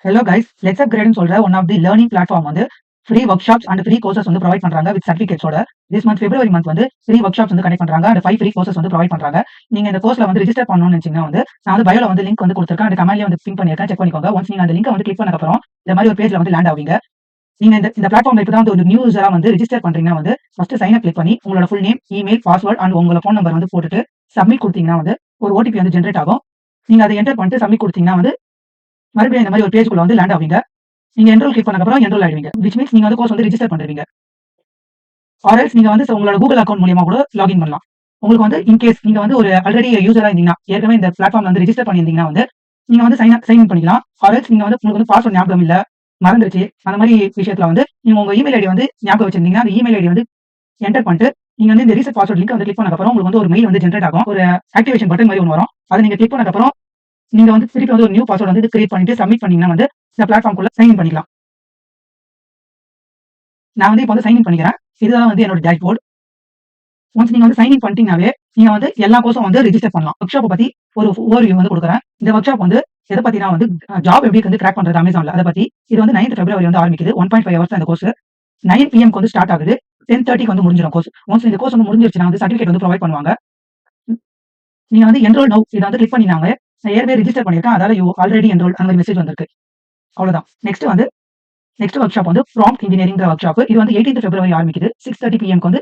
Hello guys, let's அப்கிரேட்னு சொல்ற one of the learning platform வந்து free workshops and free courses வந்து provide பண்றாங்க வித் சர்டிஃபிகேட்ஸோட. திஸ் மந்த் பிப்ரவரி மந்த் வந்து ஃப்ரீ ஒர்க் ஷாப்ஸ் வந்து கனெக்ட் பண்றாங்க அண்ட் 5 ஃப்ரீ கோர்சஸ் வந்து ப்ரொவைட் பண்றாங்க. நீங்க இந்த கோர்ஸ்ல வந்து ரிஜிஸ்டர் பண்ணணும்னு நினைச்சீங்கன்னா வந்து நான் வந்து பயோல வந்து லிங்க் வந்து கொடுத்துருக்கேன் அண்ட் கமெண்ட்லயே வந்து பின் பண்ணிருக்கேன், செக் பண்ணிக்கோங்க. ஒன்ஸ் நீங்க அந்த லிங்க் வந்து கிளிக் பண்ணதுக்கு அப்புறம் இந்த மாதிரி ஒரு பேஜ்ல வந்து லேண்ட் ஆவீங்க. நீங்க இந்த பிளாட்ஃபார்ம்ல இப்பதான் வந்து ஒரு நியூ யூசரா வந்து ரிஜிஸ்டர் பண்றீங்கன்னா வந்து ஃபர்ஸ்ட் சைன் அப் கிளிக் பண்ணி உங்களோட full name, email, password and உங்களோட ஃபோன் நம்பர் வந்து போட்டுட்டு சப்மிட் கொடுத்தீங்கன்னா வந்து ஒரு ஓடிபி வந்து ஜென்ரேட் ஆகும். நீங்க அதை என்டர் பண்ணிட்டு சப்மிட் கொடுத்தீங்கன்னா வந்து மறுபடியும் இந்த மாதிரி ஒரு பேஜ்க்குள்ள வந்து லேண்ட் ஆவீங்க. நீங்க என்ரோல் கிளிக் பண்ணதுக்கப்புறம் என்ரோல் ஆயிடுவீங்க. விச் மீன்ஸ் நீங்க வந்து கோர்ஸ் வந்து ரிஜிஸ்டர் பண்ணிடுவீங்க. ஆர்எல்ஸ் நீங்க வந்து உங்களோட கூகுள் அக்கௌண்ட் மூலியமா கூட லாகின் பண்ணலாம். உங்களுக்கு வந்து இன்கேஸ் நீங்க வந்து ஒரு ஆல்ரெடி யூசரா இருந்தீங்கன்னா, ஏற்கனவே இந்த பிளாட்ஃபார்ம்ல வந்து ரிஜிஸ்டர் பண்ணியிருந்தீங்கன்னா வந்து நீங்க வந்து சைன் இன் பண்ணிக்கலாம். ஆர்எல்ஸ் நீங்க வந்து உங்களுக்கு வந்து பாஸ்வேர்ட் ஞாபகம் இல்ல, மறந்துருச்சு, அந்த மாதிரி விஷயத்துல வந்து நீங்க உங்க இமெயில் ஐடி வந்து ஞாபகம் வச்சிருந்தீங்கன்னா அந்த இமெயில் ஐடி வந்து என்டர் பண்ணிட்டு நீங்க வந்து இந்த ரீசெட் பாஸ்வேர்ட் லிங்க் வந்து கிளிக் பண்ணதுக்கப்புறம் உங்களுக்கு வந்து ஒரு மெயில் வந்து ஜென்ரேட் ஆகும். ஒரு ஆக்டிவேஷன் பட்டன் மாதிரி ஒன்று வரும். அதை நீங்க கிளிக் பண்ணதுக்கப்புறம் நீங்க வந்து திருப்பி வந்து ஒரு நியூ பாஸ்வேர்ட் வந்து கிரியேட் பண்ணிட்டு சப்மிட் பண்ணீங்கன்னா வந்து இந்த பிளாட்ஃபார்ம்குள்ள சைன் இன் பண்ணிக்கலாம். நான் வந்து இப்போ வந்து சைன் இன் பண்ணிக்கிறேன். இதுதான் வந்து என்னோட டேஷ்போர்ட். ஒன்ஸ் நீங்க வந்து சைன் இன் பண்ணிட்டீங்கனாவே நீங்க வந்து எல்லா கோர்ஸும் வந்து ரிஜிஸ்டர் பண்ணலாம். ஒர்க் ஷாப்பை பத்தி ஒரு ஓவர்வியூ வந்து கொடுக்குறேன். இந்த ஒர்க் ஷாப் வந்து எதை பத்தினா வந்து ஜாப் எப்படி வந்து கிராக் பண்றது அமேசான்ல அதை பத்தி. இது வந்து 9th February வந்து ஆரம்பிக்குது. 1.5 ஹவர்ஸ் அந்த கோர்ஸ் 9 PM வந்து ஸ்டார்ட் ஆகுது. 10:30 வந்து முடிஞ்சிடும் கோர்ஸ். ஒன்ஸ் இந்த கோர்ஸ் வந்து முடிஞ்சிருச்சுன்னா வந்து சர்டிஃபிகேட் வந்து ப்ரொவைட் பண்ணுவாங்க. நீங்க வந்து என்ரோல் நவ் இதை வந்து கிளிக் பண்ணினாங்க. நான் ஏற்கனவே ரிஜிஸ்டர் பண்ணியிருக்கேன், அதால யூ ஆல்ரெடி என்ரோல் அந்த மாதிரி மெசேஜ் வந்திருக்கு. அவ்வளவுதான். நெக்ஸ்ட் ஒர்க் ஷாப் வந்து ப்ராம்ப்ட் இன்ஜினியரிங் ஒர்க் ஷாப். இது வந்து 18th February ஆரம்பிக்குது. 6:30 PM வந்து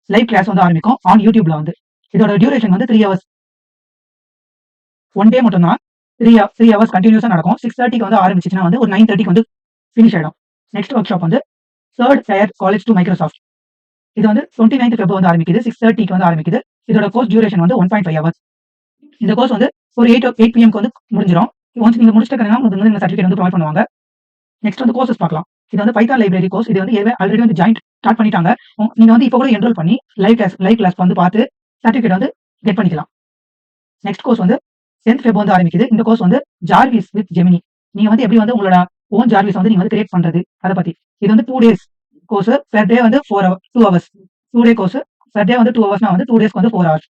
லைவ் கிளாஸ் வந்து ஆரம்பிக்கும் ஆன் யூடியூப்ல வந்து. இதோட டியூரேஷன் வந்து 3 ஹவர்ஸ். ஒன் டே மட்டும் தான். 3 ஹவர்ஸ் கண்டினியூஸா நடக்கும். 6:30 வந்து ஆரம்பிச்சுன்னா வந்து ஒரு 9:30 வந்து ஃபினிஷ் ஆயிடும். நெக்ஸ்ட் ஒர்க் ஷாப் வந்து third tyre college to Microsoft. இது வந்து 29th February வந்து ஆரம்பிக்குது. 6:30 வந்து ஆரம்பிக்குது. இதோட கோர்ஸ் டியூரேஷன் வந்து 1.5 ஹவர்ஸ். இந்த கோர்ஸ் வந்து ஒரு 8 PM வந்து முடிஞ்சிடும். ஒன்ஸ் நீங்க முடிச்சிட்டீங்கன்னா உங்களுக்கு வந்து இந்த சர்டிஃபிகேட் வந்து ப்ரொவைட் பண்ணுவாங்க. நெக்ஸ்ட் வந்து கோர்சஸ் பார்க்கலாம். இது வந்து பைத்தான் லைப்ரரி கோர்ஸ். இது வந்து ஆல்ரெடி வந்து ஸ்டார்ட் பண்ணிட்டாங்க. நீங்க வந்து இப்போ கூட என்ரோல் பண்ணி லைவ் கிளாஸ் வந்து பார்த்து சர்டிஃபிகேட் வந்து கெட் பண்ணிக்கலாம். நெக்ஸ்ட் கோர்ஸ் வந்து 10th February வந்து ஆரம்பிக்குது. இந்த கோர்ஸ் வந்து ஜார்விஸ் வித் ஜெமினி. நீங்க வந்து எப்படி வந்து உங்களோட ஓன் ஜார்விஸ் வந்து நீங்க வந்து கிரியேட் பண்றது அதை பத்தி. இது வந்து 2 டேஸ் கோர்ஸ். பெர் டே வந்து 2 ஹவர்ஸ். 2 டே கோர்ஸ். பெர் டே வந்து 2 ஹவர்ஸ்னா வந்து 2 டேஸ்க்கு வந்து 4 ஹவர்ஸ்.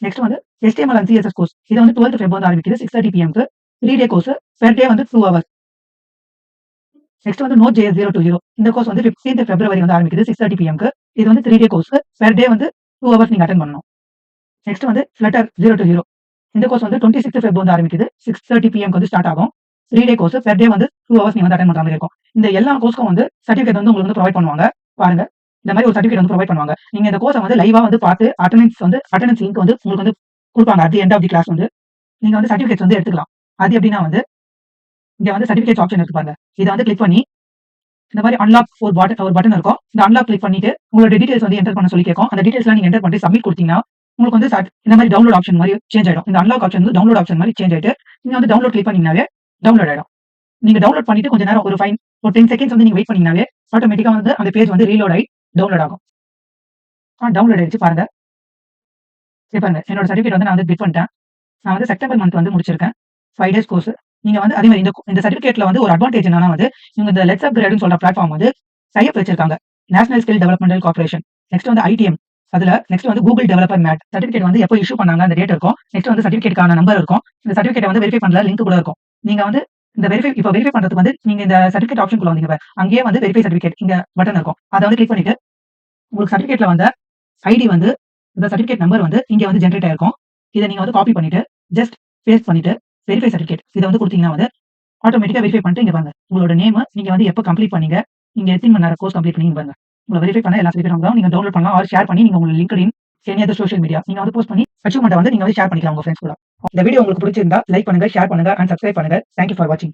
நெக்ஸ்ட் வந்து HTML அண்ட் CSS கோர்ஸ். இது வந்து 12th February வந்து ஆரம்பிக்குது. 6:30 PMக்கு 3 டே கோர்ஸ். பெர் டே வந்து 2 ஹவர்ஸ். நெக்ஸ்ட் வந்து Node.js 0 to 0. இந்த கோர்ஸ் வந்து 15th February வந்து ஆரம்பிக்குது. 6:30 PMக்கு. இது வந்து 3 டே கோர்ஸ். பெர் டே வந்து 2 ஹவர்ஸ் நீங்க அட்டெண்ட் பண்ணணும். நெக்ஸ்ட் வந்து Flutter 0 to 0. இந்த கோர்ஸ் வந்து 26th February வந்து ஆரம்பிக்குது. 6:30 PMக்கு வந்து ஸ்டார்ட் ஆகும். 3 டே கோர்ஸ். பெர் டே வந்து 2 ஹவர்ஸ் நீங்க வந்து அட்டெண்ட் பண்ற மாதிரி இருக்கும். இந்த எல்லா கோர்ஸ்க்கும் வந்து சர்டிஃபிகேட் வந்து உங்களுக்கு வந்து ப்ரொவைட் பண்ணுவாங்க. பாருங்க, இந்த மாதிரி ஒரு சர்டிஃபிகேட் வந்து ப்ரொவைட் பண்ணுவாங்க. நீங்க இந்த கோர்ஸை வந்து லைவா வந்து பார்த்து அட்டெண்டன்ஸ் லிங்க் வந்து உங்களுக்கு வந்து கொடுப்பாங்க. At the end of the class வந்து நீங்க வந்து சர்டிஃபிகேட்ஸ் வந்து எடுத்துக்கலாம். அது எப்படின்னா வந்து இங்க வந்து சர்டிஃபிகேட்ஸ் ஆப்ஷன் இருக்கு பாருங்க. இதை வந்து கிளிக் பண்ணி இந்த மாதிரி அன்லாக் ஒரு பட்டன் இருக்கும். இந்த அன்லாக் கிளிக் பண்ணிட்டு உங்களோட டீடைல்ஸ் வந்து என்டர் பண்ண சொல்லி கேட்கும். அந்த டீடைல்ஸ்லாம் நீங்க என்டர் பண்ணி சப்மிட் கொடுத்தீங்கன்னா உங்களுக்கு வந்து இந்த மாதிரி டவுன்லோட் ஆப்ஷன் மாதிரி சேஞ்ச் ஆயிடும். இந்த அன்லாக் ஆப்ஷன் வந்து டவுன்லோட் ஆப்ஷன் மாதிரி சேஞ்ச் ஆயிட்டு நீங்க வந்து டவுன்லோட் கிளிக் பண்ணீங்கனாலே டவுன்லோட் ஆயிடும். நீங்க டவுன்லோட் பண்ணிட்டு கொஞ்ச நேரம் ஒரு 10 செகண்ட்ஸ் வந்து நீங்க வெயிட் பண்ணீங்கனாலே ஆட்டோமேட்டிக்கா வந்து அந்த பேஜ் வந்து ரீலோட் ஆகி டவுன்லோட் ஆகும். டவுன்லோட் ஆயிடுச்சு பாருங்க. பாருங்க, என்னோட சர்டிஃபிகேட் வந்து நான் வந்து கிளிக் பண்ணிட்டேன். நான் வந்து செப்டம்பர் மந்த் வந்து முடிச்சிருக்கேன். 5 டேஸ் கோர்ஸ். நீங்க வந்து அதே மாதிரி இந்த சர்டிஃபிகேட்ல வந்து ஒரு அட்வான்டேஜ் என்னன்னா வந்து இவங்க இந்த லெட்ஸ் அப்கிரேட்னு சொல்ற பிளாட்ஃபார்ம் வந்து டைப் வச்சிருக்காங்க. National skill developmental corporation. Next வந்து ITM. அதுல நெக்ஸ்ட் வந்து கூகுள் டெவலப்பர் மேட். சர்டிஃபிகேட் வந்து எப்போ இஷ்யூ பண்ணாங்க அந்த டேட் இருக்கும். நெக்ஸ்ட் வந்து சர்டிஃபிகேட்கான நம்பர் இருக்கும். இந்த சர்டிஃபிகேட் வந்து வெரிஃபை பண்ணல லிங்க் கூட இருக்கும். நீங்க வந்து இந்த வெரிஃபை பண்றதுக்கு வந்து நீங்க இந்த சர்டிஃபிகேட் ஆப்ஷன் குள்ள வந்தீங்க. அங்கேயே வந்து வெரிஃபை சர்டிஃபிகேட் இங்க பட்டன் இருக்கும். அதை வந்து கிளிக் பண்ணிட்டு உங்களுக்கு சர்டிஃபிகேட்ல வந்த ஐடி வந்து இந்த சர்டிஃபிகேட் நம்பர் வந்து இங்க வந்து ஜென்ரேட் ஆயிருக்கும். இதை நீங்க வந்து காப்பி பண்ணிட்டு ஜஸ்ட் பேஸ்ட் பண்ணிட்டு வெரிஃபை சர்டிஃபிகேட் இதை வந்து கொடுத்தீங்கன்னா வந்து ஆட்டோமேட்டிக்கா வெரிஃபை பண்ணிட்டு இங்க பாருங்க உங்களோட நேம், நீங்க வந்து எப்போ கம்ப்ளீட் பண்ணீங்க, நீங்க எத்தனை மணி நேரம் கோர்ஸ் கம்ப்ளீட் பண்ணீங்க பாருங்க. உங்களை வெரிஃபை பண்ண எல்லா சர்டிஃபிகேட் நீங்க டவுன்லோட் பண்ணலாம் ஆர் ஷேர் பண்ணி நீங்க உங்க LinkedIn any other social media நீங்க வந்து போஸ்ட் பண்ணி அச்சீவ்மெண்ட் வந்து நீங்க வந்து ஷேர் பண்ணிக்கலாம் உங்க ஃப்ரெண்ட்ஸ் கூட. இந்த வீடியோ உங்களுக்கு பிடிச்சிருந்தா லைக் பண்ணுங்க, ஷேர் பண்ணுங்க அண்ட் சப்ஸ்கிரைப் பண்ணுங்க. தேங்க்யூ ஃபார் வாட்சிங்.